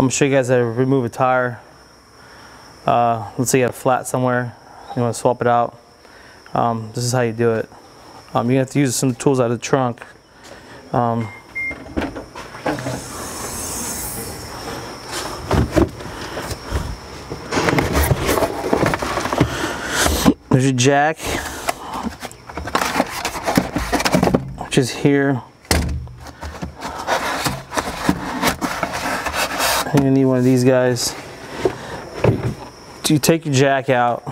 I'm gonna show you guys how to remove a tire. Let's say you got a flat somewhere, you want to swap it out. This is how you do it. You're gonna have to use some tools out of the trunk. There's your jack, which is here. You're gonna need one of these guys. You take your jack out.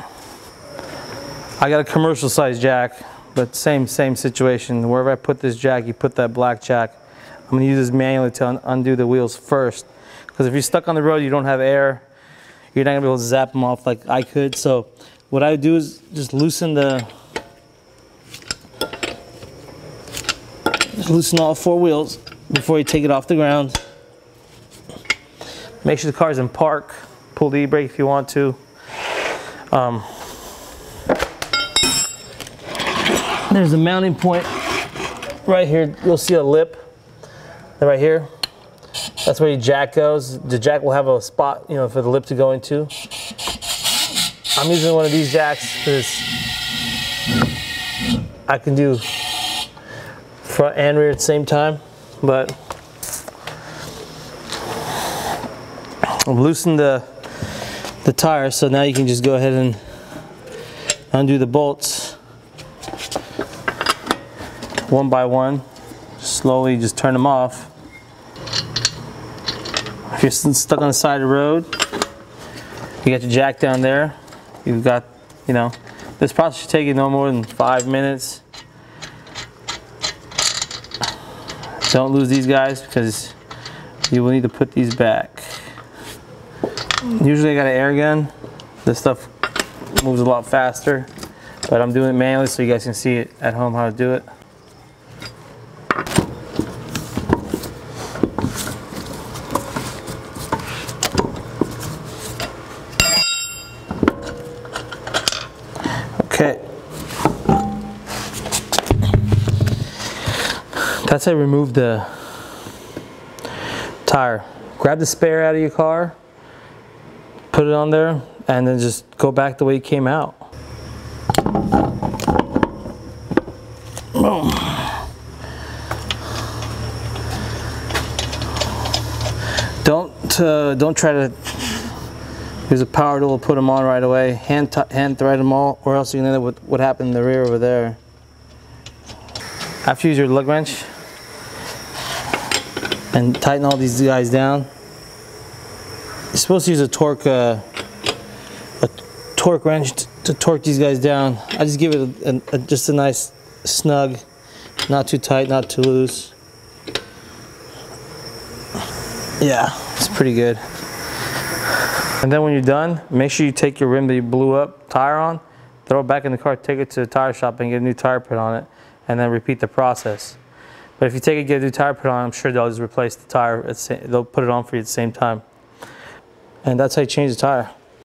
I got a commercial size jack, but same situation. Wherever I put this jack, you put that black jack. I'm gonna use this manually to undo the wheels first, because if you're stuck on the road, you don't have air, you're not gonna be able to zap them off like I could. So what I do is just loosen all 4 wheels before you take it off the ground. Make sure the car's in park. Pull the e-brake if you want to. There's a mounting point right here. You'll see a lip right here. That's where your jack goes. The jack will have a spot, you know, for the lip to go into. I'm using one of these jacks because I can do front and rear at the same time, but I've loosened the tire, so now you can just go ahead and undo the bolts one by one. Slowly just turn them off. If you're stuck on the side of the road, you got your jack down there. You've got, you know, this process should take you no more than 5 minutes. Don't lose these guys because you will need to put these back. Usually I got an air gun. This stuff moves a lot faster, but I'm doing it manually so you guys can see it at home how to do it. Okay. That's how you remove the tire. Grab the spare out of your car, put it on there, and then just go back the way it came out. Boom. Don't try to use a power tool to put them on right away. Hand thread them all, or else you're gonna end up with what happened in the rear over there. After you use your lug wrench and tighten all these guys down, you're supposed to use a torque wrench to torque these guys down. I just give it just a nice snug, not too tight, not too loose. Yeah, it's pretty good. And then when you're done, make sure you take your rim that you blew up tire on, throw it back in the car, take it to the tire shop and get a new tire put on it, and then repeat the process. But if you take it, get a new tire put on, I'm sure they'll just replace the tire. They'll put it on for you at the same time. And that's how you change the tire.